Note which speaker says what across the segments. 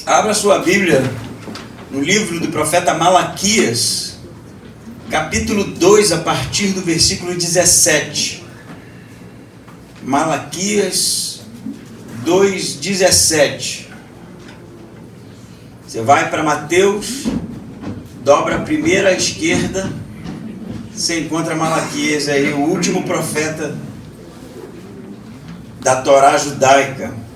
Speaker 1: Abra sua Bíblia no livro do profeta Malaquias, capítulo 2, a partir do versículo 17. Malaquias 2, 17. Você vai para Mateus, dobra a primeira à esquerda, você encontra Malaquias aí, o último profeta da Torá judaica.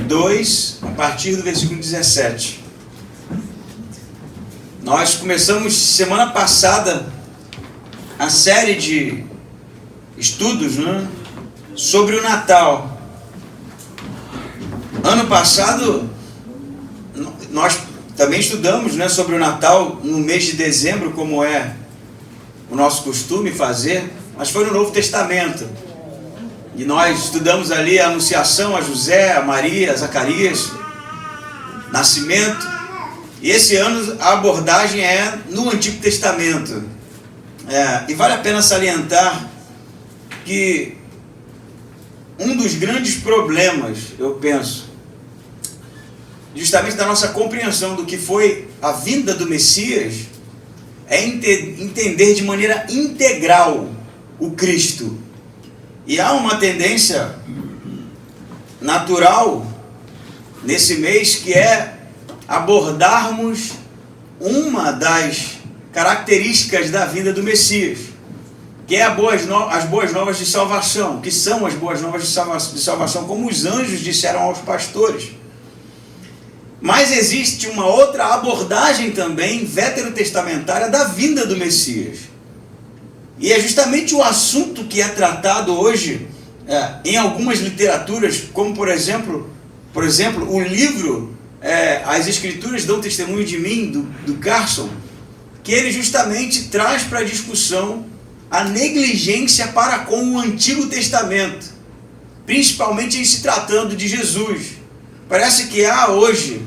Speaker 1: 2, a partir do versículo 17. Nós começamos semana passada a série de estudos, né, sobre o Natal. Ano passado nós também estudamos, né, sobre o Natal no mês de dezembro, como é o nosso costume fazer, mas foi no Novo Testamento. E nós estudamos ali a Anunciação a José, a Maria, a Zacarias, Nascimento. E esse ano a abordagem é no Antigo Testamento. E vale a pena salientar que um dos grandes problemas, eu penso, justamente da nossa compreensão do que foi a vinda do Messias, é entender de maneira integral o Cristo. E há uma tendência natural nesse mês que é abordarmos uma das características da vinda do Messias, que é as boas novas de salvação, que são as boas novas de salvação, como os anjos disseram aos pastores. Mas existe uma outra abordagem também veterotestamentária da vinda do Messias. E é justamente o assunto que é tratado hoje em algumas literaturas, como por exemplo o livro As Escrituras Dão Testemunho de Mim, do Carson, que ele justamente traz para a discussão a negligência para com o Antigo Testamento, principalmente em se tratando de Jesus. Parece que há hoje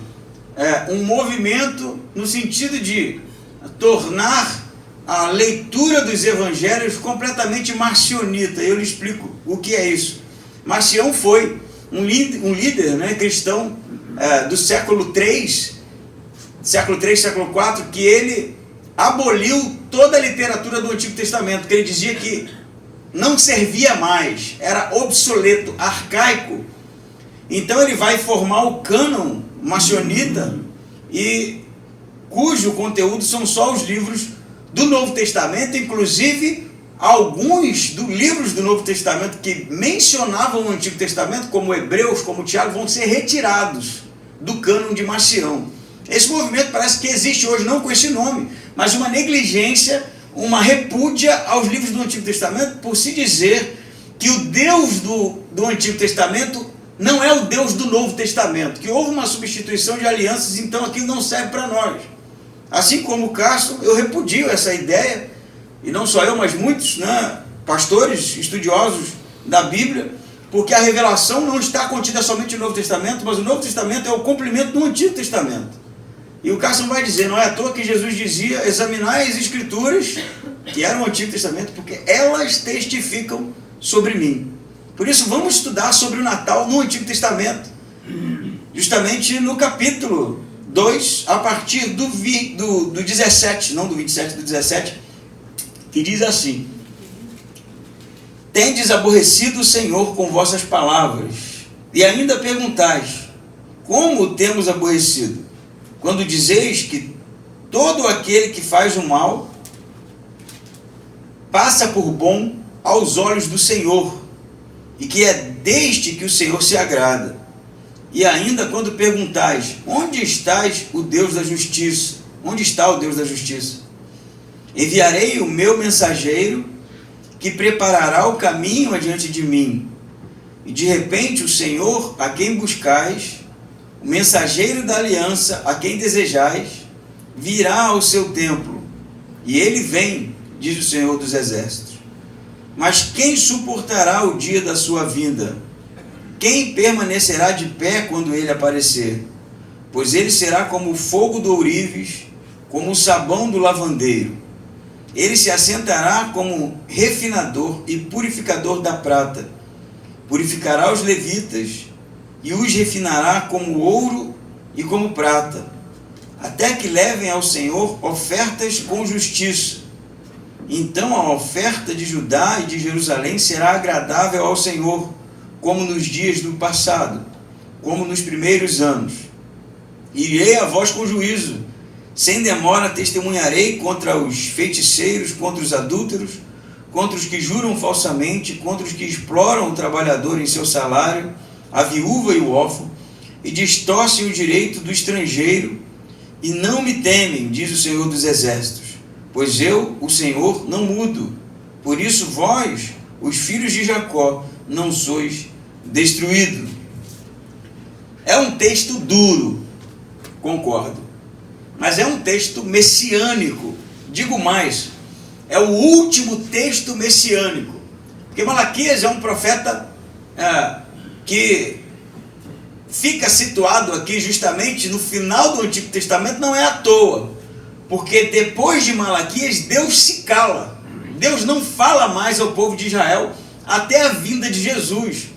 Speaker 1: um movimento no sentido de tornar a leitura dos evangelhos completamente marcionita. Eu lhe explico o que é isso. Marcião foi um líder, né, cristão do século III, século IV, que ele aboliu toda a literatura do Antigo Testamento, que ele dizia que não servia mais, era obsoleto, arcaico. Então ele vai formar o cânon marcionita, e cujo conteúdo são só os livros do Novo Testamento, inclusive alguns dos livros do Novo Testamento que mencionavam o Antigo Testamento, como Hebreus, como Tiago, vão ser retirados do cânon de Marcião. Esse movimento parece que existe hoje, não com esse nome, mas uma negligência, uma repúdia aos livros do Antigo Testamento, por se dizer que o Deus do Antigo Testamento não é o Deus do Novo Testamento, que houve uma substituição de alianças, então aquilo não serve para nós. Assim como o Castro, eu repudio essa ideia, e não só eu, mas muitos, né, pastores, estudiosos da Bíblia, porque a revelação não está contida somente no Novo Testamento, mas o Novo Testamento é o complemento do Antigo Testamento. E o Castro vai dizer, não é à toa que Jesus dizia, examinai as Escrituras, que eram o Antigo Testamento, porque elas testificam sobre mim. Por isso vamos estudar sobre o Natal no Antigo Testamento, justamente no capítulo 2, a partir do 17, não do 27, do 17, que diz assim: tendes aborrecido o Senhor com vossas palavras, e ainda perguntais, como o temos aborrecido? Quando dizeis que todo aquele que faz o mal passa por bom aos olhos do Senhor, e que é deste que o Senhor se agrada. E ainda quando perguntais, onde estás o Deus da justiça? Onde está o Deus da justiça? Enviarei o meu mensageiro, que preparará o caminho adiante de mim. E de repente o Senhor, a quem buscais, o mensageiro da aliança, a quem desejais, virá ao seu templo. E ele vem, diz o Senhor dos Exércitos. Mas quem suportará o dia da sua vinda? Quem permanecerá de pé quando ele aparecer? Pois ele será como o fogo do ourives, como o sabão do lavandeiro. Ele se assentará como refinador e purificador da prata. Purificará os levitas e os refinará como ouro e como prata, até que levem ao Senhor ofertas com justiça. Então a oferta de Judá e de Jerusalém será agradável ao Senhor, como nos dias do passado, como nos primeiros anos. Irei a vós com juízo, sem demora testemunharei contra os feiticeiros, contra os adúlteros, contra os que juram falsamente, contra os que exploram o trabalhador em seu salário, a viúva e o órfão, e distorcem o direito do estrangeiro, e não me temem, diz o Senhor dos Exércitos, pois eu, o Senhor, não mudo. Por isso vós, os filhos de Jacó, não sois destruídos. É um texto duro, concordo, mas é um texto messiânico. Digo mais, é o último texto messiânico, porque Malaquias é um profeta que fica situado aqui justamente no final do Antigo Testamento, não é à toa, porque depois de Malaquias Deus se cala, Deus não fala mais ao povo de Israel até a vinda de Jesus,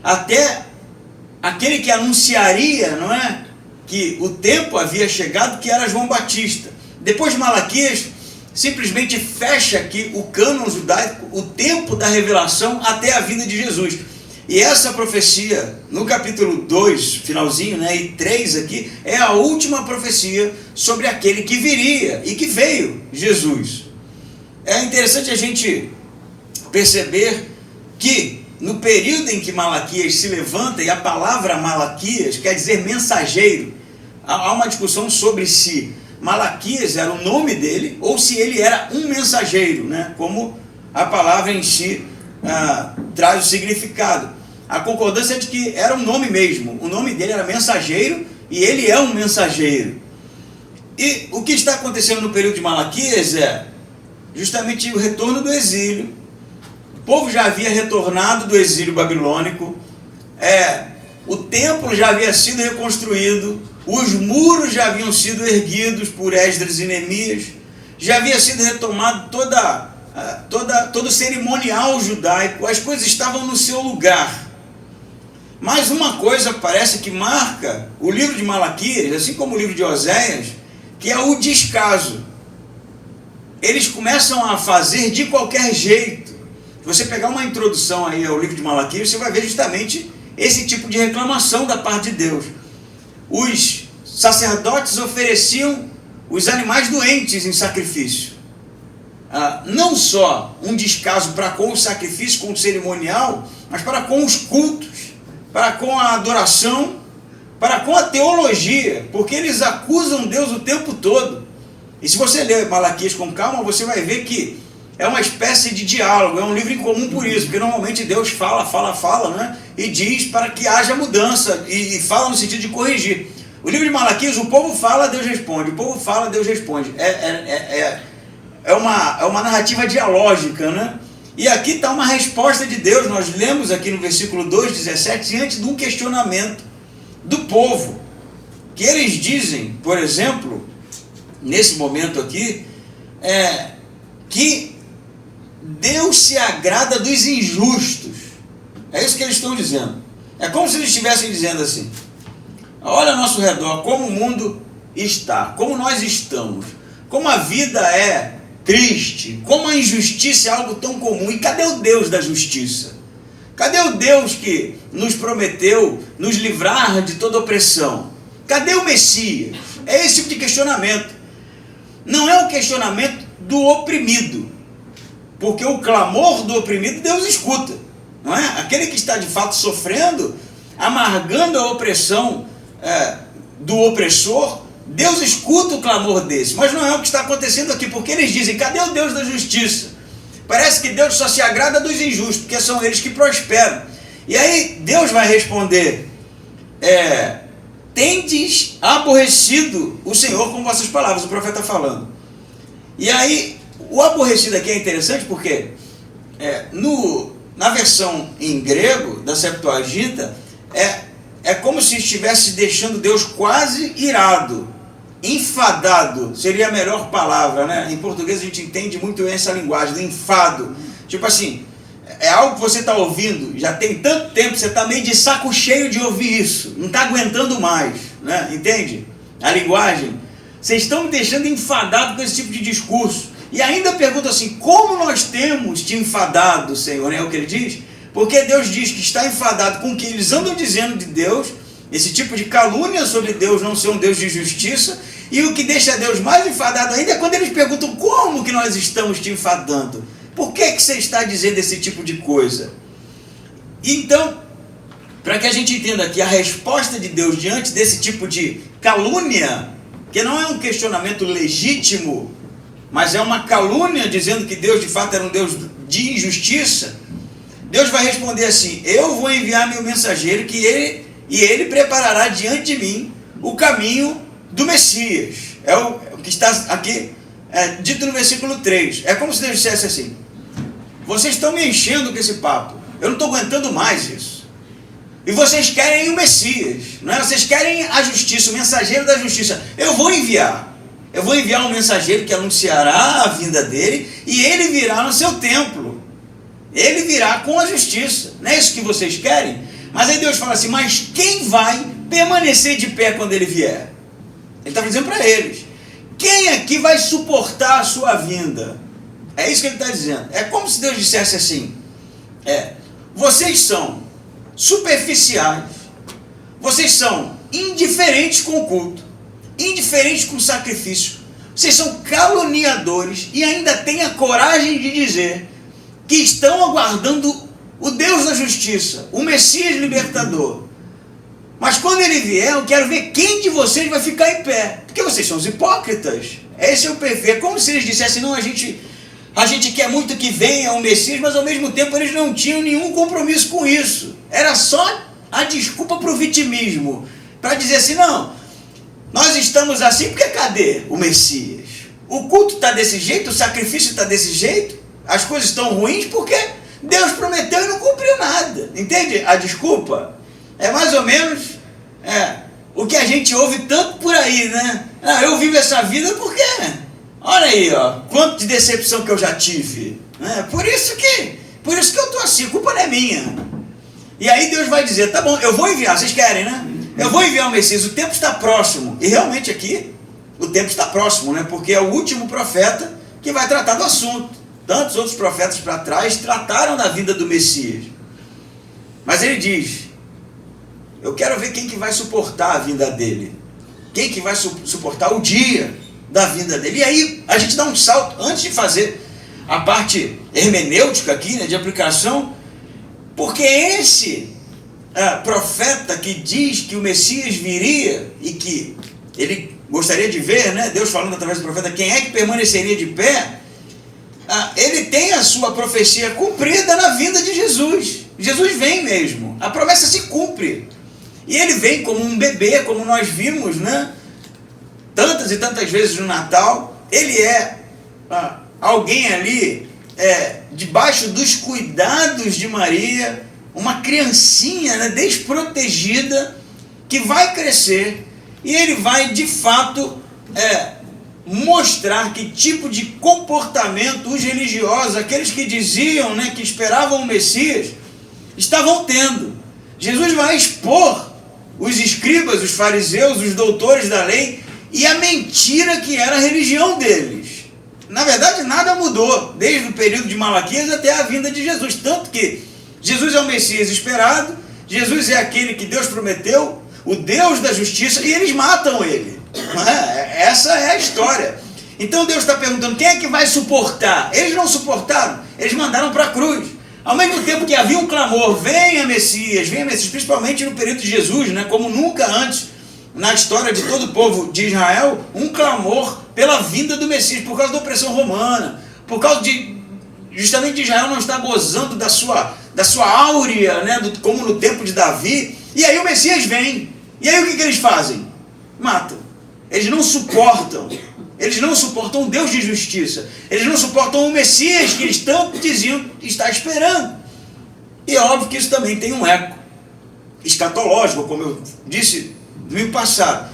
Speaker 1: até aquele que anunciaria, não é, que o tempo havia chegado, que era João Batista. Depois de Malaquias, simplesmente fecha aqui o cânon judaico, o tempo da revelação até a vinda de Jesus. E essa profecia, no capítulo 2, finalzinho, né, e 3 aqui, é a última profecia sobre aquele que viria e que veio, Jesus. É interessante a gente perceber que no período em que Malaquias se levanta, e a palavra Malaquias quer dizer mensageiro, há uma discussão sobre se Malaquias era o nome dele ou se ele era um mensageiro, né? Como a palavra em si traz o significado. A concordância é de que era um nome mesmo, o nome dele era mensageiro e ele é um mensageiro. E o que está acontecendo no período de Malaquias é justamente o retorno do exílio. O povo já havia retornado do exílio babilônico, o templo já havia sido reconstruído, os muros já haviam sido erguidos por Esdras e Neemias, já havia sido retomado todo o cerimonial judaico, as coisas estavam no seu lugar. Mas uma coisa parece que marca o livro de Malaquias, assim como o livro de Oséias, que é o descaso. Eles começam a fazer de qualquer jeito. Se você pegar uma introdução aí ao livro de Malaquias, você vai ver justamente esse tipo de reclamação da parte de Deus. Os sacerdotes ofereciam os animais doentes em sacrifício. Não só um descaso para com o sacrifício, com o cerimonial, mas para com os cultos, para com a adoração, para com a teologia, porque eles acusam Deus o tempo todo. E se você ler Malaquias com calma, você vai ver que é uma espécie de diálogo, é um livro incomum por isso, porque normalmente Deus fala, né? E diz para que haja mudança, e fala no sentido de corrigir. O livro de Malaquias, o povo fala, Deus responde, o povo fala, Deus responde. É uma narrativa dialógica, né? E aqui está uma resposta de Deus, nós lemos aqui no versículo 2:17, diante de um questionamento do povo, que eles dizem, por exemplo, nesse momento aqui, que Deus se agrada dos injustos. É isso que eles estão dizendo. É como se eles estivessem dizendo assim: olha ao nosso redor, como o mundo está, como nós estamos, como a vida é triste, como a injustiça é algo tão comum. E cadê o Deus da justiça? Cadê o Deus que nos prometeu nos livrar de toda opressão? Cadê o Messias? É esse tipo de questionamento. Não é o questionamento do oprimido, porque o clamor do oprimido Deus escuta, não é? Aquele que está de fato sofrendo, amargando a opressão do opressor, Deus escuta o clamor desse, mas não é o que está acontecendo aqui, porque eles dizem: cadê o Deus da justiça? Parece que Deus só se agrada dos injustos, porque são eles que prosperam. E aí Deus vai responder: tendes aborrecido o Senhor com vossas palavras, o profeta falando. E aí, o aborrecido aqui é interessante porque na versão em grego da Septuaginta é como se estivesse deixando Deus quase irado, enfadado, seria a melhor palavra, né? Em português a gente entende muito essa linguagem do enfado, tipo assim, é algo que você está ouvindo, já tem tanto tempo, você está meio de saco cheio de ouvir isso, não está aguentando mais, né? Entende? A linguagem. Vocês estão me deixando enfadado com esse tipo de discurso. E ainda pergunta assim, como nós temos te enfadado, Senhor? É o que ele diz? Porque Deus diz que está enfadado com o que eles andam dizendo de Deus, esse tipo de calúnia sobre Deus não ser um Deus de justiça, e o que deixa Deus mais enfadado ainda é quando eles perguntam como que nós estamos te enfadando. Por que você está dizendo esse tipo de coisa? Então, para que a gente entenda que a resposta de Deus diante desse tipo de calúnia, que não é um questionamento legítimo, mas é uma calúnia dizendo que Deus de fato era um Deus de injustiça, Deus vai responder assim, eu vou enviar meu mensageiro e ele preparará diante de mim o caminho do Messias. É o que está aqui dito no versículo 3. É como se Deus dissesse assim, vocês estão me enchendo com esse papo, eu não estou aguentando mais isso. E vocês querem o Messias, não é? Vocês querem a justiça, o mensageiro da justiça. Eu vou enviar um mensageiro que anunciará a vinda dele e ele virá no seu templo. Ele virá com a justiça. Não é isso que vocês querem? Mas aí Deus fala assim, mas quem vai permanecer de pé quando ele vier? Ele está dizendo para eles, quem aqui vai suportar a sua vinda? É isso que ele está dizendo. É como se Deus dissesse assim, vocês são superficiais, vocês são indiferentes com o culto, indiferentes com o sacrifício, vocês são caluniadores e ainda têm a coragem de dizer que estão aguardando o Deus da justiça, o Messias libertador. Mas quando ele vier, eu quero ver quem de vocês vai ficar em pé, porque vocês são os hipócritas. Esse é o perfeito. É como se eles dissessem, não, a gente quer muito que venha o Messias, mas ao mesmo tempo eles não tinham nenhum compromisso com isso. Era só a desculpa para o vitimismo, para dizer assim, não, nós estamos assim porque cadê o Messias? O culto está desse jeito, o sacrifício está desse jeito, as coisas estão ruins porque Deus prometeu e não cumpriu nada. Entende a desculpa? É mais ou menos o que a gente ouve tanto por aí, né? Ah, eu vivo essa vida porque, olha aí, ó, quanto de decepção que eu já tive. Por isso que eu estou assim, a culpa não é minha. E aí Deus vai dizer, tá bom, eu vou enviar, vocês querem, né? Eu vou enviar o Messias, o tempo está próximo. E realmente aqui, o tempo está próximo, né? Porque é o último profeta que vai tratar do assunto. Tantos outros profetas para trás trataram da vinda do Messias. Mas ele diz, eu quero ver quem que vai suportar a vinda dele. Quem que vai suportar o dia da vinda dele. E aí a gente dá um salto, antes de fazer a parte hermenêutica aqui, né, de aplicação, porque esse profeta que diz que o Messias viria e que ele gostaria de ver, né, Deus falando através do profeta, quem é que permaneceria de pé, ele tem a sua profecia cumprida na vinda de Jesus. Jesus vem mesmo, a promessa se cumpre. E ele vem como um bebê, como nós vimos, né, tantas e tantas vezes no Natal. Ele é alguém ali debaixo dos cuidados de Maria, uma criancinha, né, desprotegida, que vai crescer e ele vai de fato mostrar que tipo de comportamento os religiosos, aqueles que diziam, né, que esperavam o Messias, estavam tendo. Jesus vai expor os escribas, os fariseus, os doutores da lei e a mentira que era a religião deles. Na verdade, nada mudou, desde o período de Malaquias até a vinda de Jesus. Tanto que Jesus é o Messias esperado, Jesus é aquele que Deus prometeu, o Deus da justiça, e eles matam ele. Essa é a história. Então Deus está perguntando, quem é que vai suportar? Eles não suportaram, eles mandaram para a cruz. Ao mesmo tempo que havia um clamor, venha Messias, principalmente no período de Jesus, né, como nunca antes na história de todo o povo de Israel, um clamor pela vinda do Messias, por causa da opressão romana, por causa justamente de Israel não estar gozando da sua áurea, né, como no tempo de Davi. E aí o Messias vem, e aí o que eles fazem? Matam. Eles não suportam um Deus de justiça, eles não suportam o Messias que eles tanto diziam estar esperando. E é óbvio que isso também tem um eco escatológico, como eu disse no domingo passado.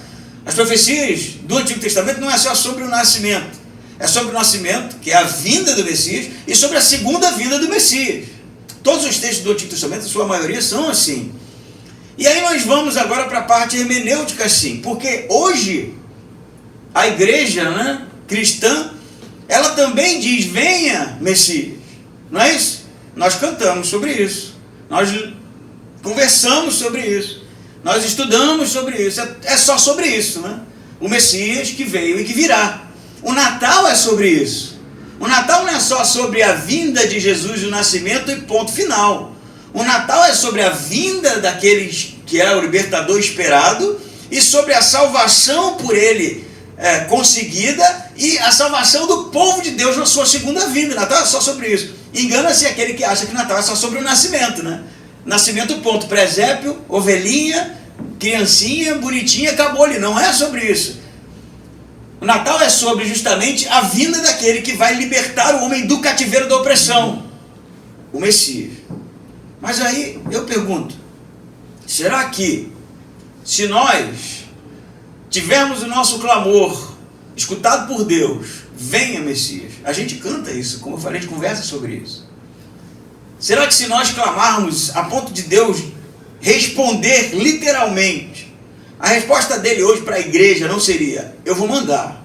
Speaker 1: As profecias do Antigo Testamento não é só sobre o nascimento, é sobre o nascimento, que é a vinda do Messias, e sobre a segunda vinda do Messias. Todos os textos do Antigo Testamento, a sua maioria, são assim. E aí nós vamos agora para a parte hermenêutica, assim, porque hoje a igreja, né, cristã, ela também diz, venha Messias, não é isso? Nós cantamos sobre isso, nós conversamos sobre isso, nós estudamos sobre isso, é só sobre isso, né? O Messias que veio e que virá. O Natal é sobre isso. O Natal não é só sobre a vinda de Jesus, o nascimento e ponto final. O Natal é sobre a vinda daqueles que é o libertador esperado e sobre a salvação por ele conseguida e a salvação do povo de Deus na sua segunda vinda. O Natal é só sobre isso. Engana-se aquele que acha que o Natal é só sobre o nascimento, né? Nascimento, ponto. Presépio, ovelhinha, criancinha, bonitinha, acabou ali. Não é sobre isso. O Natal é sobre justamente a vinda daquele que vai libertar o homem do cativeiro da opressão, o Messias. Mas aí eu pergunto, será que se nós tivermos o nosso clamor escutado por Deus, venha Messias, a gente canta isso, como eu falei, a gente conversa sobre isso. Será que se nós clamarmos a ponto de Deus responder literalmente, a resposta dele hoje para a igreja não seria, eu vou mandar,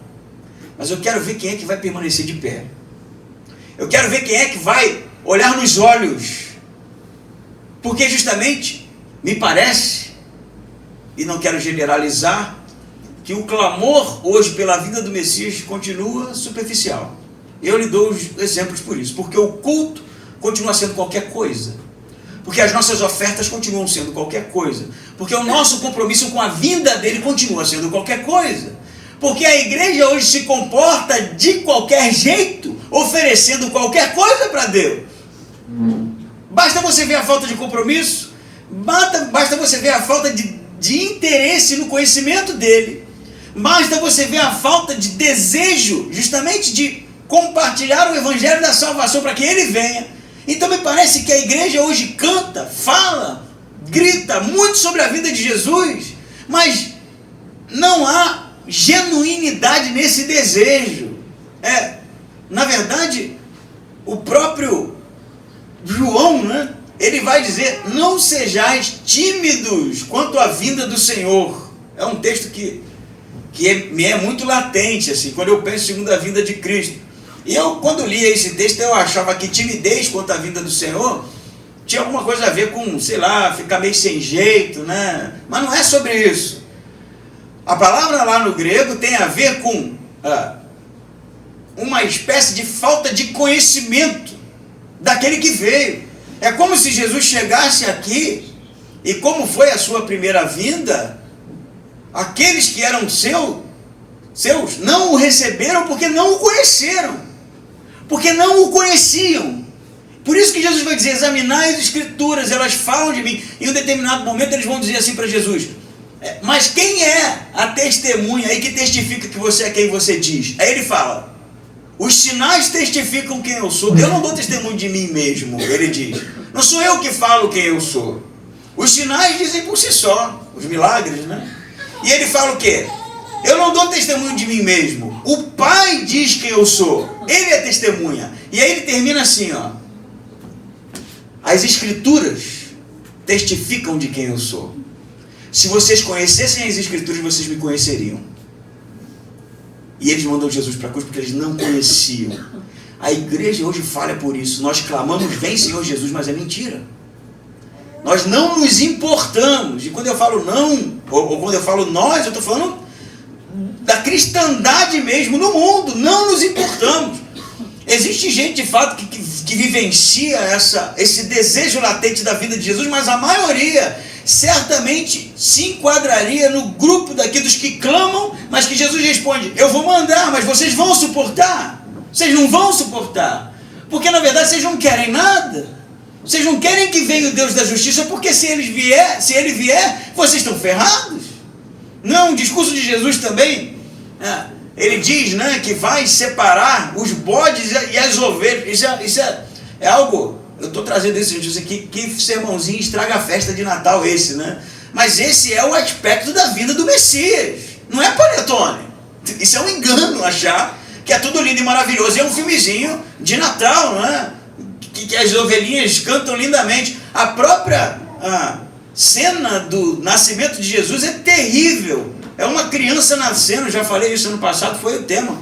Speaker 1: mas eu quero ver quem é que vai permanecer de pé. Eu quero ver quem é que vai olhar nos olhos. Porque justamente, me parece, e não quero generalizar, que o clamor hoje pela vinda do Messias continua superficial. Eu lhe dou os exemplos por isso, porque o culto continua sendo qualquer coisa. Porque as nossas ofertas continuam sendo qualquer coisa. Porque o nosso compromisso com a vinda dele continua sendo qualquer coisa. Porque a igreja hoje se comporta de qualquer jeito, oferecendo qualquer coisa para Deus. Basta você ver a falta de compromisso, basta você ver a falta de interesse no conhecimento dele, basta você ver a falta de desejo, justamente de compartilhar o evangelho da salvação para que ele venha. Então me parece que a igreja hoje canta, fala, grita muito sobre a vida de Jesus, mas não há genuinidade nesse desejo. Na verdade, o próprio João, né, ele vai dizer, não sejais tímidos quanto à vinda do Senhor. É um texto que me é muito latente, assim, quando eu penso em segunda vinda de Cristo. E eu, quando lia esse texto, eu achava que timidez quanto à vinda do Senhor tinha alguma coisa a ver com, sei lá, ficar meio sem jeito, né? Mas não é sobre isso. A palavra lá no grego tem a ver com uma espécie de falta de conhecimento daquele que veio. É como se Jesus chegasse aqui e, como foi a sua primeira vinda, aqueles que eram seus não o receberam porque não o conheceram. Porque não o conheciam. Por isso que Jesus vai dizer, examinai as escrituras, elas falam de mim. Em um determinado momento eles vão dizer assim para Jesus, mas quem é a testemunha aí que testifica que você é quem você diz? Aí ele fala, os sinais testificam quem eu sou. Eu não dou testemunho de mim mesmo, ele diz. Não sou eu que falo quem eu sou. Os sinais dizem por si só, os milagres, né? E ele fala o quê? Eu não dou testemunho de mim mesmo. O Pai diz quem eu sou. Ele é testemunha. E aí ele termina assim, ó. As escrituras testificam de quem eu sou. Se vocês conhecessem as escrituras, vocês me conheceriam. E eles mandam Jesus para a cruz porque eles não conheciam. A igreja hoje falha por isso. Nós clamamos, vem Senhor Jesus, mas é mentira. Nós não nos importamos. E quando eu falo não, ou quando eu falo nós, eu estou falando da cristandade mesmo no mundo. Não nos importamos. Existe gente de fato que vivencia esse desejo latente da vida de Jesus, mas a maioria certamente se enquadraria no grupo dos que clamam, mas que Jesus responde, eu vou mandar, mas vocês vão suportar? Vocês não vão suportar, porque na verdade vocês não querem nada, vocês não querem que venha o Deus da justiça, porque se ele vier, vocês estão ferrados. Não, o discurso de Jesus também, ele diz, né, que vai separar os bodes e as ovelhas. Isso é algo, eu estou trazendo esse aqui, que sermãozinho estraga a festa de Natal esse, né? Mas esse é o aspecto da vida do Messias, não é panetone. Isso é um engano achar que é tudo lindo e maravilhoso. É um filmezinho de Natal, né? que as ovelhinhas cantam lindamente. A própria cena do nascimento de Jesus é terrível. É uma criança nascendo, já falei isso ano passado, foi o tema,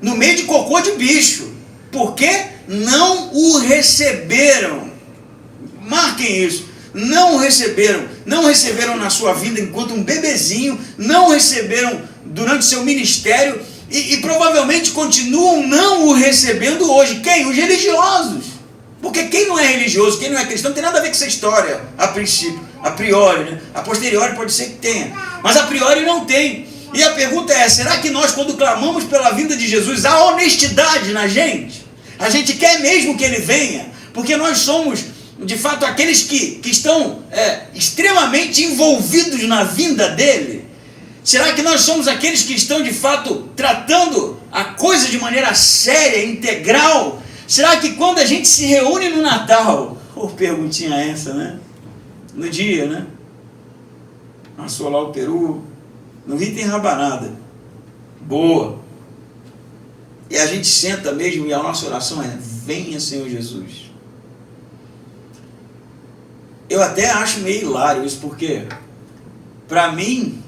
Speaker 1: no meio de cocô de bicho. Por quê? Não o receberam. Marquem isso. Não o receberam. Não receberam na sua vida enquanto um bebezinho. Não receberam durante seu ministério. E provavelmente continuam não o recebendo hoje. Quem? Os religiosos. Porque quem não é religioso, quem não é cristão, não tem nada a ver com essa história, a princípio, a priori, né? A posteriori pode ser que tenha, mas a priori não tem. E a pergunta é, será que nós, quando clamamos pela vinda de Jesus, há honestidade na gente? A gente quer mesmo que ele venha? Porque nós somos, de fato, aqueles que estão extremamente envolvidos na vinda dele? Será que nós somos aqueles que estão, de fato, tratando a coisa de maneira séria, integral? Será que quando a gente se reúne no Natal, perguntinha essa, né? No dia, né? Assou lá o peru, no Rio tem rabanada, boa. E a gente senta mesmo e a nossa oração é, venha Senhor Jesus. Eu até acho meio hilário isso, porque para mim,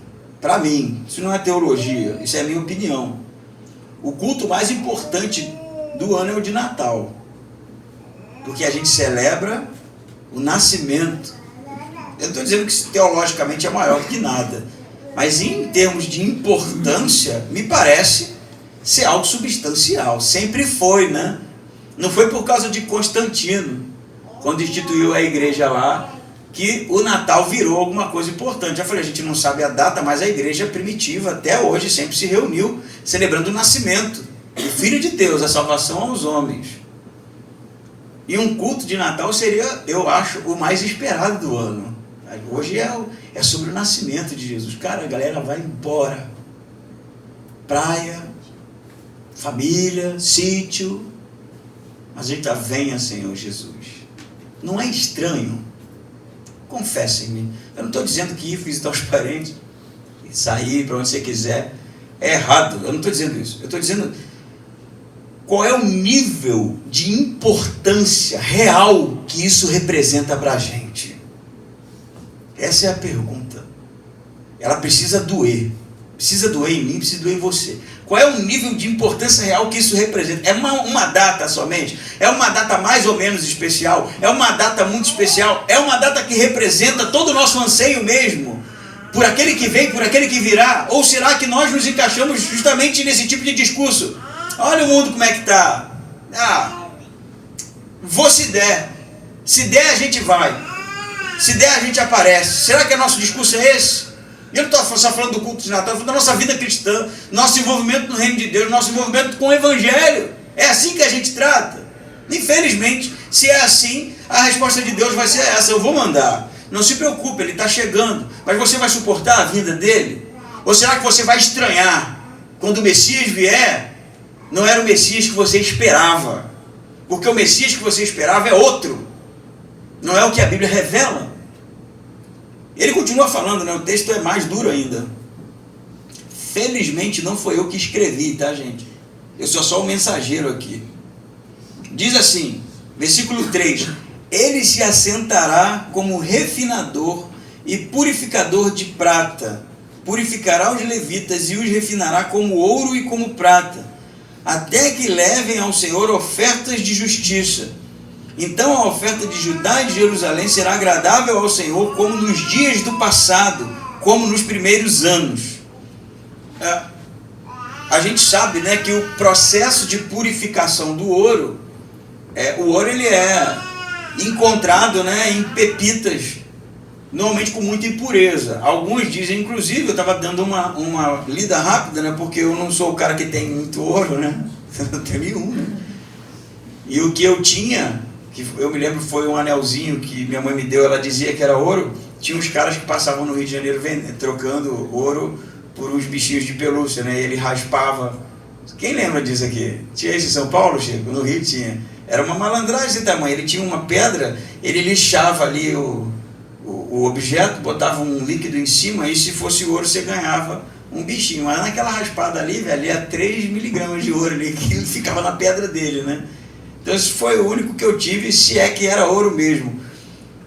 Speaker 1: isso não é teologia, isso é a minha opinião. O culto mais importante do ano é o de Natal, porque a gente celebra o nascimento. Eu estou dizendo que teologicamente é maior do que nada, mas em termos de importância, me parece ser algo substancial. Sempre foi, né? Não foi por causa de Constantino, quando instituiu a igreja lá, que o Natal virou alguma coisa importante. Já falei, a gente não sabe a data, mas a igreja primitiva até hoje sempre se reuniu celebrando o nascimento do Filho de Deus, a salvação aos homens. E um culto de Natal seria, eu acho, o mais esperado do ano. Hoje é sobre o nascimento de Jesus. Cara, a galera vai embora. Praia, família, sítio. Mas a gente venha, Senhor Jesus. Não é estranho? Confessem-me. Eu não estou dizendo que ir visitar os parentes, sair para onde você quiser, é errado. Eu não estou dizendo isso. Eu estou dizendo qual é o nível de importância real que isso representa para a gente. Essa é a pergunta. Ela precisa doer. Precisa doer em mim, precisa doer em você. Qual é o nível de importância real que isso representa? É uma data somente? É uma data mais ou menos especial? É uma data muito especial? É uma data que representa todo o nosso anseio mesmo? Por aquele que vem, por aquele que virá? Ou será que nós nos encaixamos justamente nesse tipo de discurso? Olha o mundo como é que está. Se der a gente vai. Se der a gente aparece. Será que o nosso discurso é esse? Eu não estou só falando do culto de Natal, estou falando da nossa vida cristã, nosso envolvimento no reino de Deus, nosso envolvimento com o Evangelho. É assim que a gente trata. Infelizmente, se é assim, a resposta de Deus vai ser essa: eu vou mandar. Não se preocupe, ele está chegando. Mas você vai suportar a vinda dele? Ou será que você vai estranhar quando o Messias vier? Não era o Messias que você esperava, porque o Messias que você esperava é outro, não é o que a Bíblia revela. Ele continua falando, né? O texto é mais duro ainda. Felizmente não foi eu que escrevi, tá, gente? Eu sou só o mensageiro aqui. Diz assim, versículo 3: ele se assentará como refinador e purificador de prata, purificará os levitas e os refinará como ouro e como prata, até que levem ao Senhor ofertas de justiça. Então a oferta de Judá e de Jerusalém será agradável ao Senhor, como nos dias do passado, como nos primeiros anos. A gente sabe, né, que o processo de purificação do ouro, o ouro ele é encontrado, né, em pepitas, normalmente com muita impureza. Alguns dizem, inclusive, eu estava dando uma lida rápida, né, porque eu não sou o cara que tem muito ouro, né, eu não tenho nenhum, né? E o que eu tinha, que eu me lembro, foi um anelzinho que minha mãe me deu, ela dizia que era ouro. Tinha uns caras que passavam no Rio de Janeiro trocando ouro por uns bichinhos de pelúcia, né? E ele raspava. Quem lembra disso aqui? Tinha isso em São Paulo, Chico? No Rio tinha. Era uma malandragem desse tamanho. Ele tinha uma pedra, ele lixava ali o objeto, botava um líquido em cima, e se fosse ouro você ganhava um bichinho. Mas naquela raspada ali, velho, ia 3 miligramas de ouro ali, que ficava na pedra dele, né? Então esse foi o único que eu tive, se é que era ouro mesmo.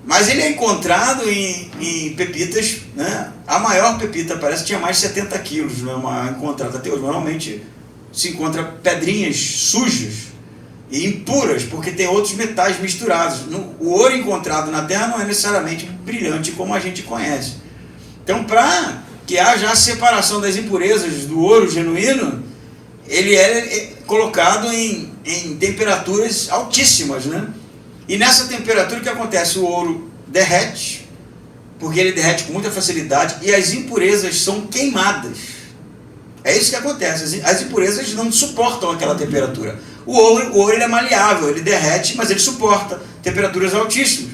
Speaker 1: Mas ele é encontrado em pepitas, né? A maior pepita parece que tinha mais de 70 quilos, não é uma encontrada até hoje. Normalmente se encontra pedrinhas sujas e impuras, porque tem outros metais misturados. O ouro encontrado na Terra não é necessariamente brilhante como a gente conhece. Então, para que haja a separação das impurezas do ouro genuíno, ele é colocado em temperaturas altíssimas, né? E nessa temperatura o que acontece? O ouro derrete, porque ele derrete com muita facilidade, e as impurezas são queimadas. É isso que acontece, as impurezas não suportam aquela temperatura. O ouro ele é maleável, ele derrete, mas ele suporta temperaturas altíssimas.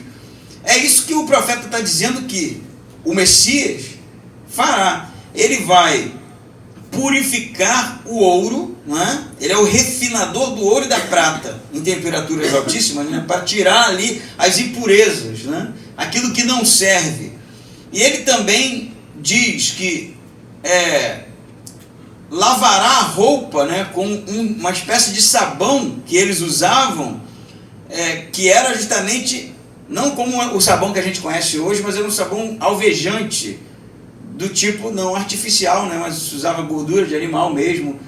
Speaker 1: É isso que o profeta está dizendo que o Messias fará. Ele vai purificar o ouro, não é? Ele é o refinador do ouro e da prata em temperaturas altíssimas, né? Para tirar ali as impurezas, né? Aquilo que não serve. E ele também diz que lavará a roupa, né, com uma espécie de sabão que eles usavam, que era justamente, não como o sabão que a gente conhece hoje, mas era um sabão alvejante, do tipo não artificial, né, mas usava gordura de animal mesmo.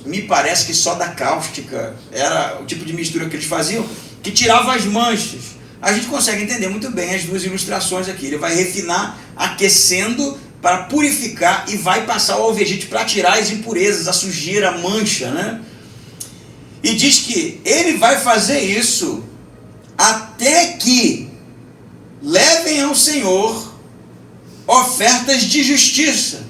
Speaker 1: Me parece que só da cáustica era o tipo de mistura que eles faziam, que tirava as manchas. A gente consegue entender muito bem as duas ilustrações aqui. Ele vai refinar aquecendo para purificar e vai passar o alvejante para tirar as impurezas, a sujeira, a mancha, né? E diz que ele vai fazer isso até que levem ao Senhor ofertas de justiça.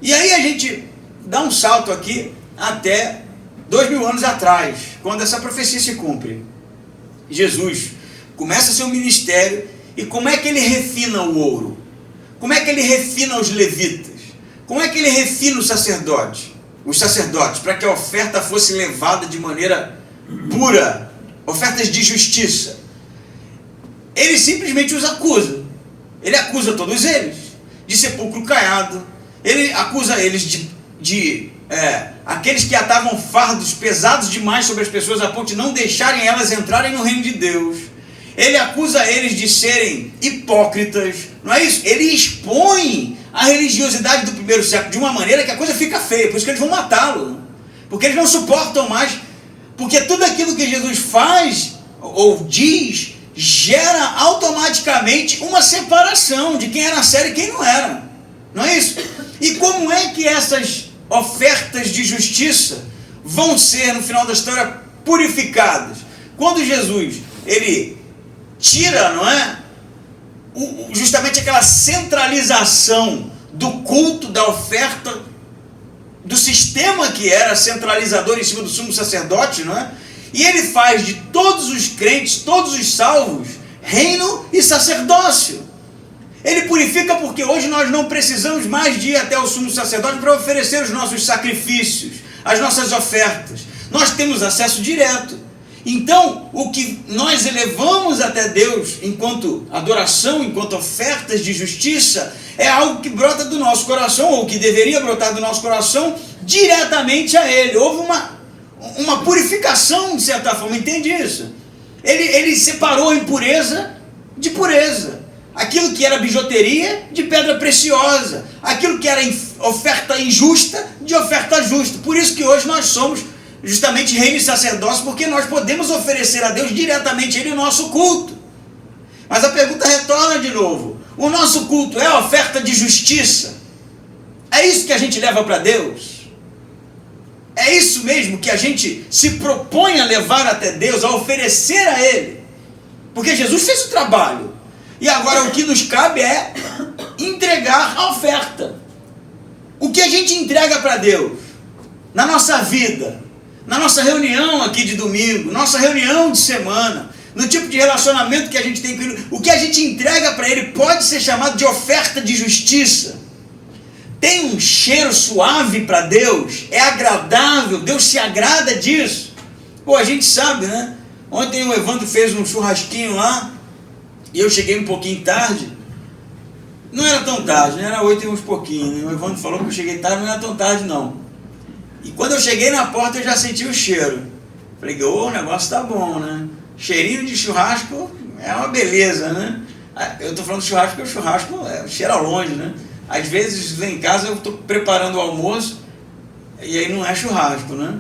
Speaker 1: E aí a gente dá um salto aqui até 2000 anos atrás, quando essa profecia se cumpre. Jesus começa seu ministério, e como é que ele refina o ouro? Como é que ele refina os levitas? Como é que ele refina os sacerdotes, para que a oferta fosse levada de maneira pura, ofertas de justiça? Ele simplesmente os acusa. Ele acusa todos eles de sepulcro caiado. Ele acusa eles de aqueles que atavam fardos pesados demais sobre as pessoas a ponto de não deixarem elas entrarem no reino de Deus. Ele acusa eles de serem hipócritas, não é isso? Ele expõe a religiosidade do primeiro século de uma maneira que a coisa fica feia, por isso que eles vão matá-lo, porque eles não suportam mais, porque tudo aquilo que Jesus faz ou diz gera automaticamente uma separação de quem era sério e quem não era, não é isso? E como é que essas ofertas de justiça vão ser, no final da história, purificadas? Quando Jesus, ele tira, não é? Justamente aquela centralização do culto, da oferta, do sistema que era centralizador em cima do sumo sacerdote, não é? E ele faz de todos os crentes, todos os salvos, reino e sacerdócio. Ele purifica porque hoje nós não precisamos mais de ir até o sumo sacerdote para oferecer os nossos sacrifícios, as nossas ofertas. Nós temos acesso direto. Então, o que nós elevamos até Deus enquanto adoração, enquanto ofertas de justiça, é algo que brota do nosso coração, ou que deveria brotar do nosso coração, diretamente a Ele. Houve uma purificação, de certa forma, entende isso? Ele separou a impureza de pureza. Aquilo que era bijuteria, de pedra preciosa. Aquilo que era oferta injusta, de oferta justa. Por isso que hoje nós somos justamente reino e sacerdócio, porque nós podemos oferecer a Deus diretamente Ele o nosso culto. Mas a pergunta retorna de novo: o nosso culto é a oferta de justiça? É isso que a gente leva para Deus? É isso mesmo que a gente se propõe a levar até Deus, a oferecer a Ele? Porque Jesus fez o trabalho, e agora o que nos cabe é entregar a oferta. O que a gente entrega para Deus na nossa vida, na nossa reunião aqui de domingo, nossa reunião de semana, no tipo de relacionamento que a gente tem com Ele, o que a gente entrega para Ele pode ser chamado de oferta de justiça. Tem um cheiro suave para Deus, é agradável, Deus se agrada disso. Pô, a gente sabe, né? Ontem o Evandro fez um churrasquinho lá, e eu cheguei um pouquinho tarde. Não era tão tarde, né? Era 8 e uns pouquinho, né? O Evandro falou que eu cheguei tarde, não era tão tarde não. E quando eu cheguei na porta eu já senti o cheiro. Falei, o negócio tá bom, né? Cheirinho de churrasco é uma beleza, né? Eu tô falando de churrasco porque o churrasco cheira longe, né? Às vezes lá em casa eu tô preparando o almoço e aí não é churrasco, né?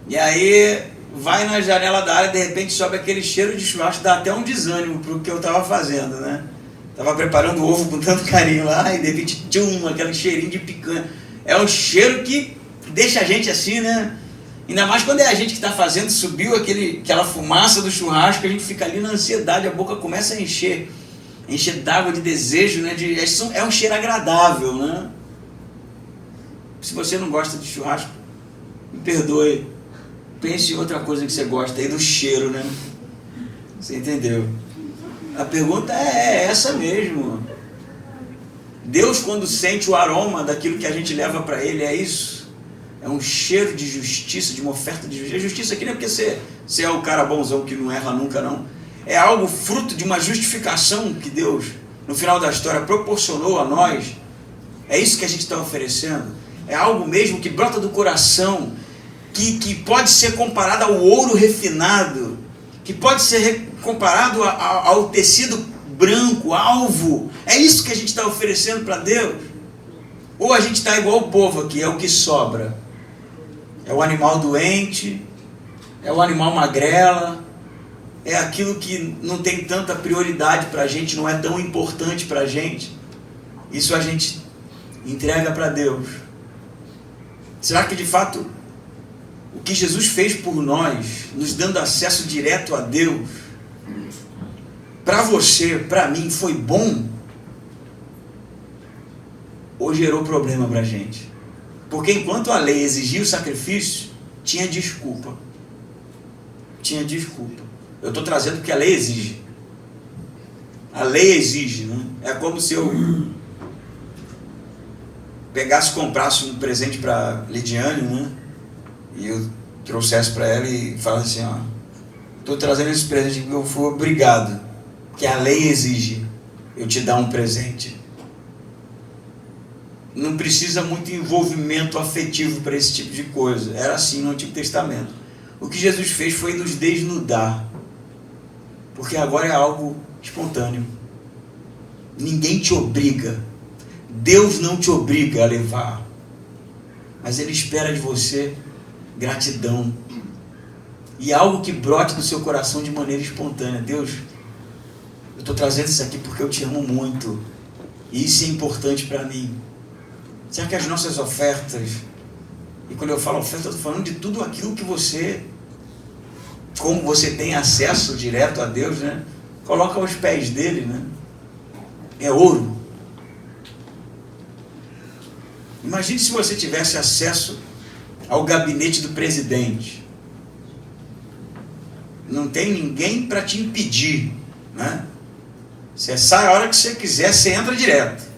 Speaker 1: E aí vai na janela da área, de repente sobe aquele cheiro de churrasco, dá até um desânimo pro que eu tava fazendo, né? Tava preparando o ovo com tanto carinho lá e de repente, tchum, aquele cheirinho de picanha. É um cheiro que deixa a gente assim, né? Ainda mais quando é a gente que está fazendo, subiu aquela fumaça do churrasco, a gente fica ali na ansiedade, a boca começa a encher d'água, de desejo, né? É um cheiro agradável, né? Se você não gosta de churrasco, me perdoe. Pense em outra coisa que você gosta aí do cheiro, né? Você entendeu? A pergunta é essa mesmo. Deus, quando sente o aroma daquilo que a gente leva para Ele, é isso? É um cheiro de justiça, de uma oferta de justiça. Justiça aqui não é porque você é o cara bonzão que não erra nunca, não. É algo fruto de uma justificação que Deus, no final da história, proporcionou a nós. É isso que a gente está oferecendo. É algo mesmo que brota do coração, que pode ser comparado ao ouro refinado, que pode ser comparado ao tecido branco, alvo. É isso que a gente está oferecendo para Deus? Ou a gente está igual o povo aqui, é o que sobra. É o animal doente, é o animal magrela, é aquilo que não tem tanta prioridade para a gente, não é tão importante para a gente. Isso a gente entrega para Deus. Será que de fato o que Jesus fez por nós, nos dando acesso direto a Deus, para você, para mim, foi bom? Ou gerou problema para a gente? Porque enquanto a lei exigia o sacrifício, tinha desculpa. Tinha desculpa. Eu estou trazendo porque a lei exige. A lei exige, né? É como se eu pegasse, comprasse um presente para Lidiane, né? E eu trouxesse para ela e falasse assim, ó, estou trazendo esse presente porque eu fui obrigado, que a lei exige eu te dar um presente. Não precisa muito envolvimento afetivo para esse tipo de coisa. Era assim no Antigo Testamento. O que Jesus fez foi nos desnudar, porque agora é algo espontâneo. Ninguém te obriga. Deus não te obriga a levar, mas Ele espera de você gratidão e algo que brote do seu coração de maneira espontânea. Deus, eu estou trazendo isso aqui porque eu te amo muito e isso é importante para mim. Será que as nossas ofertas, e quando eu falo oferta, eu estou falando de tudo aquilo que você, como você tem acesso direto a Deus, né? Coloca aos pés dele, né? É ouro. Imagine se você tivesse acesso ao gabinete do presidente. Não tem ninguém para te impedir, né? Você sai a hora que você quiser, você entra direto.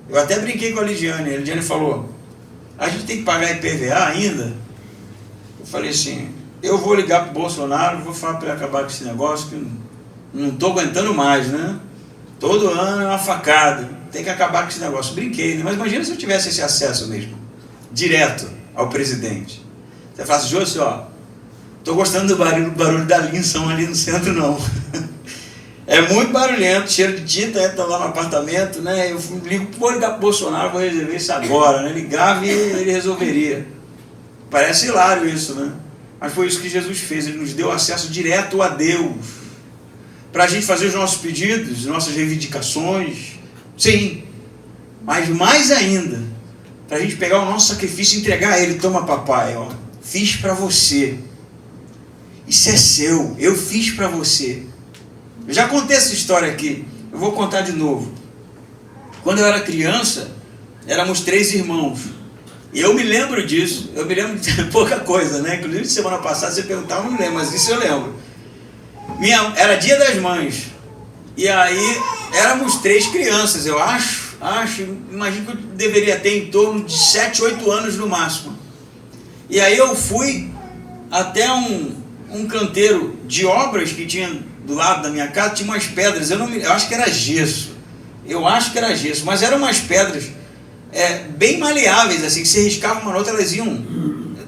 Speaker 1: Eu até brinquei com a Lidiane falou, a gente tem que pagar IPVA ainda? Eu falei assim, eu vou ligar para o Bolsonaro, vou falar para ele acabar com esse negócio, que não estou aguentando mais, né? Todo ano é uma facada, tem que acabar com esse negócio. Brinquei, né? Mas imagina se eu tivesse esse acesso mesmo, direto ao presidente. Você fala assim, Jôncio, ó, estou gostando do barulho da Linson ali no centro, não. É muito barulhento, cheiro de tinta, entra lá no apartamento, né? Eu ligo, vou ligar para o Bolsonaro, vou resolver isso agora, né? Ligava e ele resolveria. Parece hilário isso, né? Mas foi isso que Jesus fez, Ele nos deu acesso direto a Deus, para a gente fazer os nossos pedidos, nossas reivindicações, sim, mas mais ainda, para a gente pegar o nosso sacrifício e entregar a Ele. Toma, papai, ó, fiz para você, isso é seu, eu fiz para você. Eu já contei essa história aqui, eu vou contar de novo. Quando eu era criança, éramos 3 irmãos. E eu me lembro disso, eu me lembro de pouca coisa, né? Inclusive semana passada você perguntava, eu não lembro, mas isso eu lembro. Era Dia das Mães. E aí éramos 3 crianças, eu acho, imagino que eu deveria ter em torno de 7, 8 anos no máximo. E aí eu fui até um canteiro de obras que tinha do lado da minha casa, tinha umas pedras, eu acho que era gesso, mas eram umas pedras bem maleáveis, assim, que se riscava uma na outra, elas iam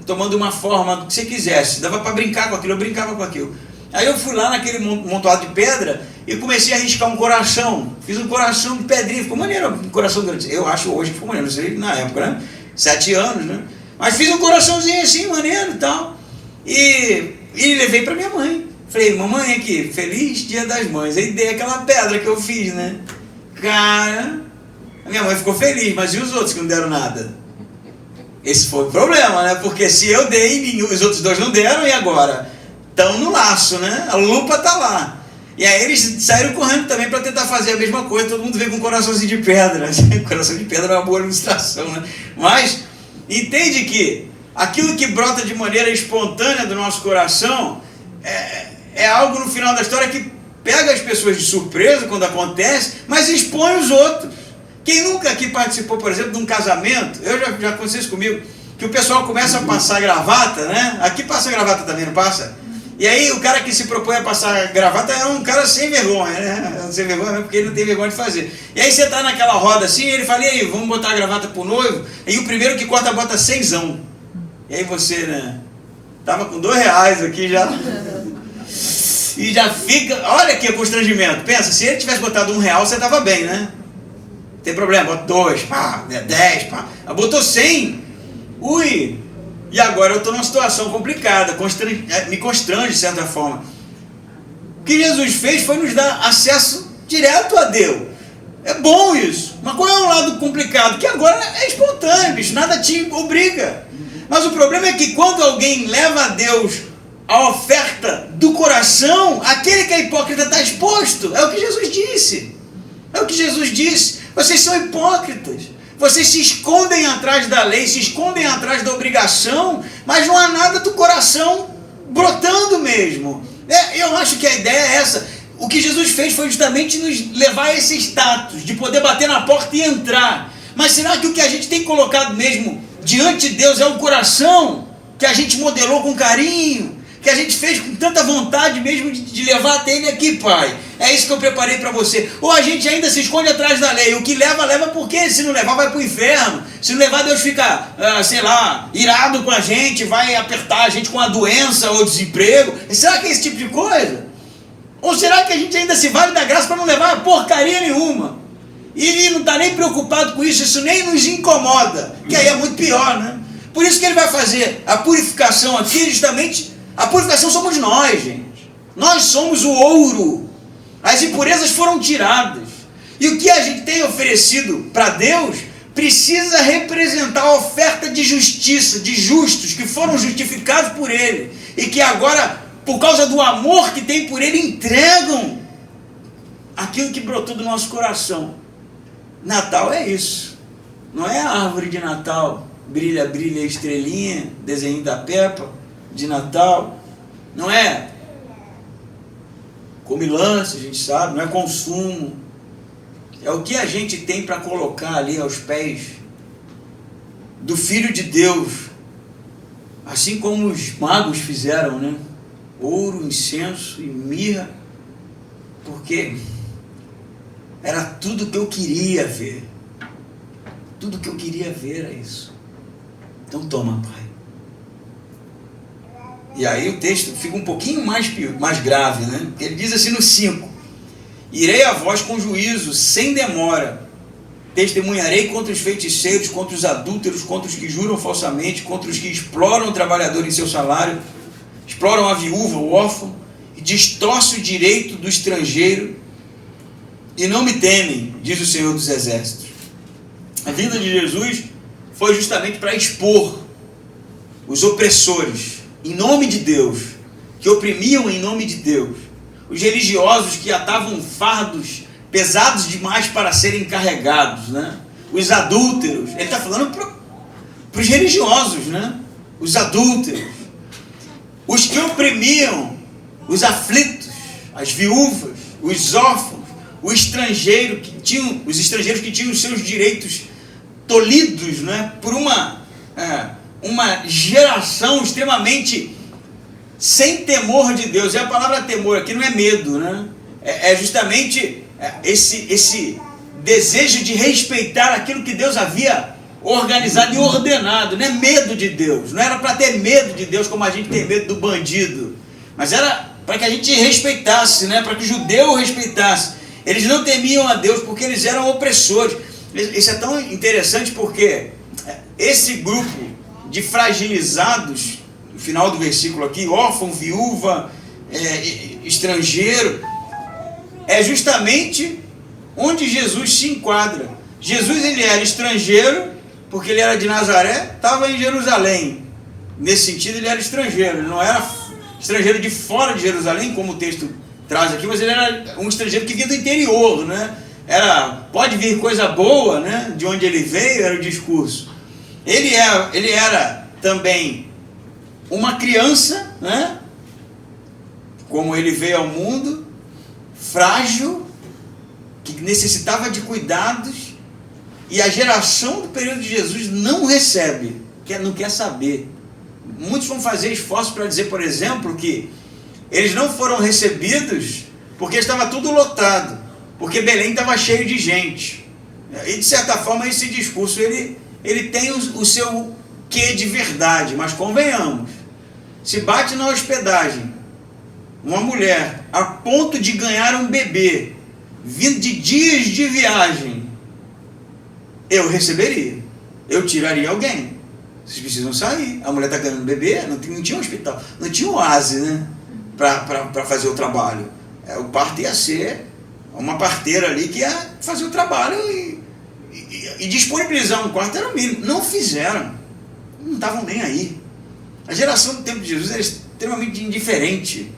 Speaker 1: tomando uma forma do que você quisesse. Dava para brincar com aquilo, eu brincava com aquilo. Aí eu fui lá naquele montoado de pedra e comecei a riscar um coração. Fiz um coração de pedrinha, ficou maneiro, um coração grande. Eu acho hoje que ficou maneiro, não sei na época, né? 7 anos, né? Mas fiz um coraçãozinho assim, maneiro e tal. E levei para minha mãe. Falei, mamãe, aqui, feliz Dia das Mães. Aí dei aquela pedra que eu fiz, né? Cara, a minha mãe ficou feliz, mas e os outros que não deram nada? Esse foi o problema, né? Porque se eu dei e os outros 2 não deram, e agora? Estão no laço, né? A lupa está lá. E aí eles saíram correndo também para tentar fazer a mesma coisa. Todo mundo veio com um coraçãozinho de pedra. Coração de pedra é uma boa ilustração, né? Mas entende que aquilo que brota de maneira espontânea do nosso coração é algo no final da história que pega as pessoas de surpresa quando acontece, mas expõe os outros. Quem nunca aqui participou, por exemplo, de um casamento, já aconteceu isso comigo, que o pessoal começa a passar gravata, né? Aqui passa gravata também, não passa? E aí o cara que se propõe a passar gravata é um cara sem vergonha, né? Sem vergonha mesmo, porque ele não tem vergonha de fazer. E aí você tá naquela roda assim, e ele fala, e aí, vamos botar a gravata pro noivo? E o primeiro que corta, bota 100zão. E aí você, né? Tava com R$2 aqui já. E já fica, olha que constrangimento. Pensa, se ele tivesse botado R$1, você tava bem, né? Não tem problema, bota 2, pá, 10, pá. Botou 100, ui. E agora eu estou numa situação complicada, me constrange de certa forma. O que Jesus fez foi nos dar acesso direto a Deus. É bom isso. Mas qual é o lado complicado? Que agora é espontâneo, bicho, nada te obriga. Mas o problema é que quando alguém leva a Deus a oferta do coração, aquele que é hipócrita está exposto. É o que Jesus disse. É o que Jesus disse. Vocês são hipócritas. Vocês se escondem atrás da lei, se escondem atrás da obrigação, mas não há nada do coração brotando mesmo. Eu acho que a ideia é essa. O que Jesus fez foi justamente nos levar a esse status, de poder bater na porta e entrar. Mas será que o que a gente tem colocado mesmo diante de Deus é o coração, que a gente modelou com carinho, que a gente fez com tanta vontade mesmo de levar até Ele aqui, Pai? É isso que eu preparei para você. Ou a gente ainda se esconde atrás da lei. O que leva, leva porque se não levar vai para o inferno. Se não levar, Deus fica, sei lá, irado com a gente, vai apertar a gente com a doença ou desemprego. E será que é esse tipo de coisa? Ou será que a gente ainda se vale da graça para não levar porcaria nenhuma? E não está nem preocupado com isso, isso nem nos incomoda, que aí é muito pior, né? Por isso que Ele vai fazer a purificação aqui, justamente, a purificação somos nós, gente. Nós somos o ouro. As impurezas foram tiradas. E o que a gente tem oferecido para Deus precisa representar a oferta de justiça, de justos que foram justificados por Ele e que agora, por causa do amor que tem por Ele, entregam aquilo que brotou do nosso coração. Natal é isso. Não é a árvore de Natal, brilha, brilha, estrelinha, desenho da Peppa de Natal. Não é comilança, a gente sabe, não é consumo. É o que a gente tem para colocar ali aos pés do Filho de Deus, assim como os magos fizeram, né? Ouro, incenso e mirra, porque era tudo que eu queria ver. Tudo que eu queria ver era isso. Então toma, Pai. E aí o texto fica um pouquinho mais grave, né? Porque ele diz assim no 5: irei a vós com juízo, sem demora. Testemunharei contra os feiticeiros, contra os adúlteros, contra os que juram falsamente, contra os que exploram o trabalhador em seu salário, exploram a viúva, o órfão, e distorcem o direito do estrangeiro, e não me temem, diz o Senhor dos Exércitos. A vinda de Jesus foi justamente para expor os opressores, em nome de Deus, que oprimiam em nome de Deus, os religiosos que atavam fardos pesados demais para serem carregados, né? Os adúlteros, ele está falando para os religiosos, né? Os adúlteros, os que oprimiam os aflitos, as viúvas, os órfãos, os estrangeiros que tinham os seus direitos tolhidos, né? Por uma geração extremamente sem temor de Deus. E a palavra temor aqui não é medo, né? É justamente esse desejo de respeitar aquilo que Deus havia organizado e ordenado, não é medo de Deus, não era para ter medo de Deus como a gente tem medo do bandido, mas era para que a gente respeitasse, né? Para que o judeu respeitasse. Eles não temiam a Deus porque eles eram opressores. Isso é tão interessante porque esse grupo de fragilizados, no final do versículo aqui, órfão, viúva, estrangeiro, é justamente onde Jesus se enquadra. Jesus, ele era estrangeiro porque ele era de Nazaré, estava em Jerusalém. Nesse sentido, ele era estrangeiro, ele não era estrangeiro de fora de Jerusalém, como o texto traz aqui, mas ele era um estrangeiro que vinha do interior, né? Pode vir coisa boa, né? De onde ele veio, era o discurso. Ele era também uma criança, né? Como ele veio ao mundo, frágil, que necessitava de cuidados, e a geração do período de Jesus não recebe, não quer saber. Muitos vão fazer esforço para dizer, por exemplo, que eles não foram recebidos porque estava tudo lotado, porque Belém estava cheio de gente. E de certa forma esse discurso ele tem o seu quê de verdade, mas convenhamos, se bate na hospedagem uma mulher a ponto de ganhar um bebê vindo de dias de viagem, eu receberia, eu tiraria alguém. Vocês precisam sair, a mulher está ganhando um bebê, não tinha um hospital, não tinha um oásis, né, para fazer o trabalho. O parto ia ser uma parteira ali que ia fazer o trabalho e disponibilizar um quarto era o mínimo. Não fizeram, não estavam nem aí. A geração do tempo de Jesus era extremamente indiferente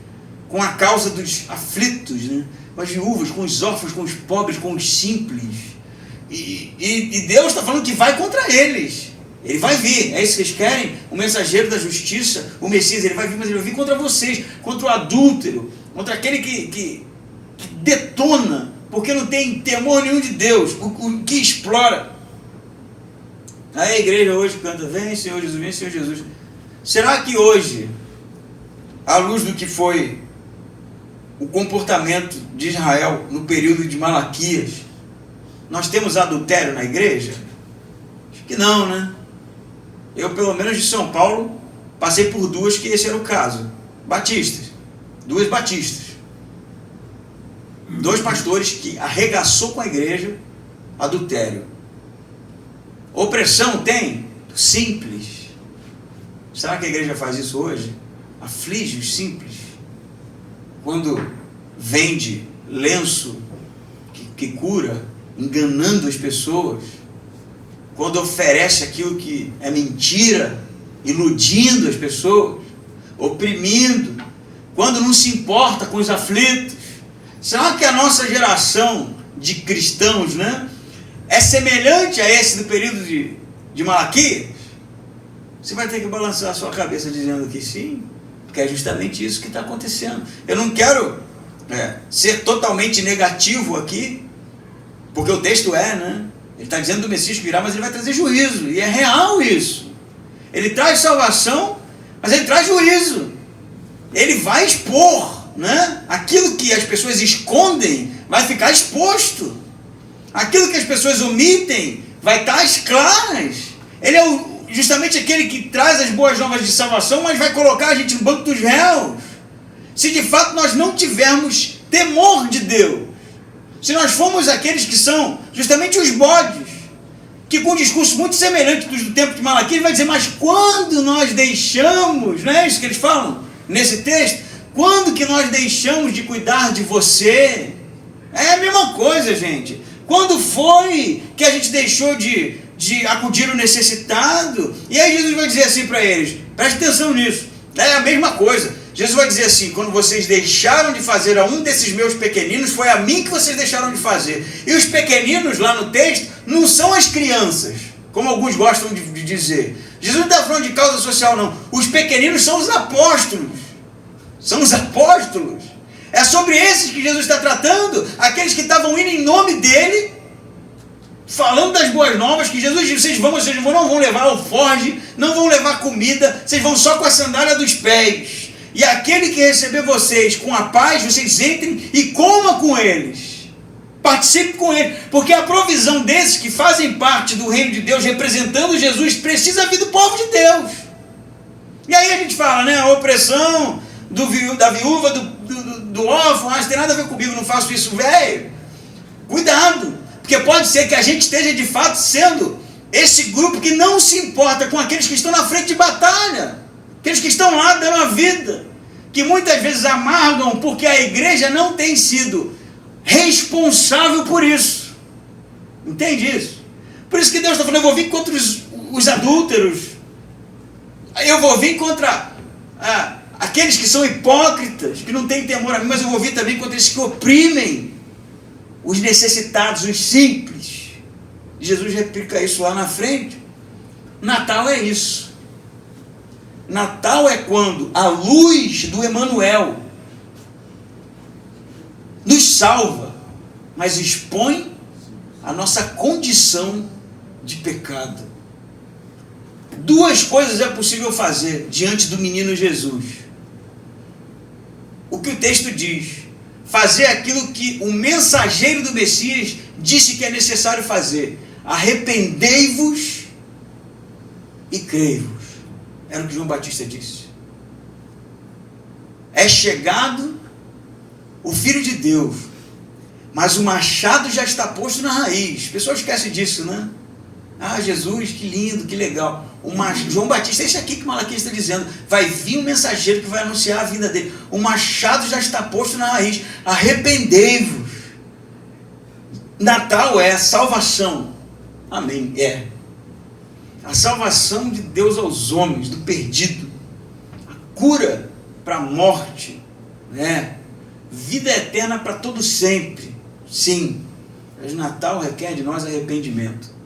Speaker 1: com a causa dos aflitos, né? Com as viúvas, com os órfãos, com os pobres, com os simples. E Deus está falando que vai contra eles. Ele vai vir, é isso que eles querem, o mensageiro da justiça, o Messias, ele vai vir, mas ele vai vir contra vocês, contra o adúltero, contra aquele que detona, porque não tem temor nenhum de Deus, o que explora. Aí a igreja hoje canta, vem Senhor Jesus, vem Senhor Jesus. Será que hoje, à luz do que foi o comportamento de Israel no período de Malaquias, nós temos adultério na igreja? Acho que não, né? Eu, pelo menos de São Paulo, passei por duas que esse era o caso. Batistas. Duas batistas. Dois pastores que arregaçou com a igreja, adultério. Opressão tem? Simples. Será que a igreja faz isso hoje? Aflige os simples. Quando vende lenço que cura, enganando as pessoas. Quando oferece aquilo que é mentira, iludindo as pessoas, oprimindo, quando não se importa com os aflitos. Será que a nossa geração de cristãos, né, é semelhante a esse do período de Malaquias? Você vai ter que balançar a sua cabeça dizendo que sim, porque é justamente isso que está acontecendo. Eu não quero ser totalmente negativo aqui, porque o texto né? Ele está dizendo do Messias que virá, mas ele vai trazer juízo, e é real isso. Ele traz salvação, mas ele traz juízo. Ele vai expor, né? Aquilo que as pessoas escondem vai ficar exposto. Aquilo que as pessoas omitem vai estar às claras. Ele é justamente aquele que traz as boas novas de salvação, mas vai colocar a gente no banco dos réus. Se de fato nós não tivermos temor de Deus, se nós formos aqueles que são justamente os bodes, que com um discurso muito semelhante do tempo de Malaquias, ele vai dizer, mas quando nós deixamos, não é isso que eles falam nesse texto? Quando que nós deixamos de cuidar de você? É a mesma coisa, gente. Quando foi que a gente deixou de acudir o necessitado? E aí Jesus vai dizer assim para eles, preste atenção nisso, é a mesma coisa. Jesus vai dizer assim, quando vocês deixaram de fazer a um desses meus pequeninos, foi a mim que vocês deixaram de fazer. E os pequeninos, lá no texto, não são as crianças, como alguns gostam de dizer. Jesus não está falando de causa social, não. Os pequeninos são os apóstolos. São os apóstolos. É sobre esses que Jesus está tratando, aqueles que estavam indo em nome dele, falando das boas novas, que Jesus disse, vocês não vão levar alforge, não vão levar comida, vocês vão só com a sandália dos pés. E aquele que receber vocês com a paz, vocês entrem e comam com eles. Participe com ele, porque a provisão desses que fazem parte do reino de Deus, representando Jesus, precisa vir do povo de Deus. E aí a gente fala, né, a opressão da viúva, do órfão, isso tem nada a ver comigo, não faço isso, velho. Cuidado, porque pode ser que a gente esteja de fato sendo esse grupo que não se importa com aqueles que estão na frente de batalha, aqueles que estão lá dando a vida, que muitas vezes amargam porque a igreja não tem sido responsável por isso. Entende isso? Por isso que Deus está falando, eu vou vir contra os adúlteros, eu vou vir contra aqueles que são hipócritas, que não têm temor a mim, mas eu vou vir também contra esses que oprimem os necessitados, os simples. Jesus replica isso lá na frente. Natal é isso. Natal é quando a luz do Emanuel nos salva, mas expõe a nossa condição de pecado. Duas coisas é possível fazer diante do menino Jesus. O que o texto diz: fazer aquilo que o mensageiro do Messias disse que é necessário fazer. Arrependei-vos e crei-vos. Era o que João Batista disse. É chegado o Filho de Deus, mas o machado já está posto na raiz. As pessoas esquecem disso, né? Jesus, que lindo, que legal. João Batista, é isso aqui que Malaquias está dizendo. Vai vir um mensageiro que vai anunciar a vinda dele. O machado já está posto na raiz. Arrependei-vos. Natal é salvação. Amém. É a salvação de Deus aos homens, do perdido. A cura para a morte, né? Vida eterna para todo sempre. Sim. Mas Natal requer de nós arrependimento.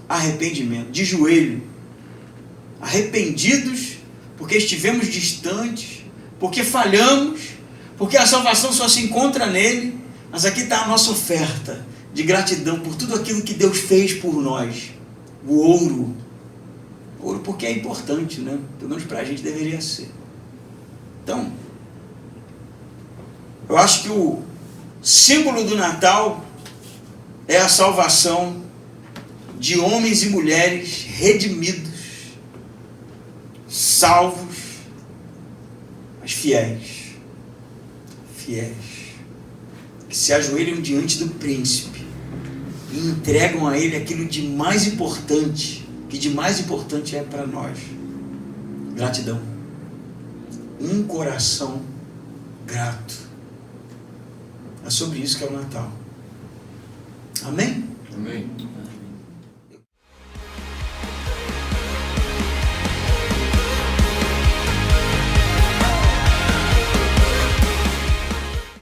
Speaker 1: Arrependimento, de joelho, arrependidos, porque estivemos distantes, porque falhamos, porque a salvação só se encontra nele. Mas aqui está a nossa oferta de gratidão por tudo aquilo que Deus fez por nós. O ouro porque é importante, né? Pelo menos para a gente deveria ser. Então, eu acho que o símbolo do Natal é a salvação de homens e mulheres redimidos, salvos, mas fiéis, que se ajoelham diante do príncipe e entregam a ele aquilo de mais importante, que de mais importante é para nós: gratidão, um coração grato. É sobre isso que é o Natal. Amém?
Speaker 2: Amém.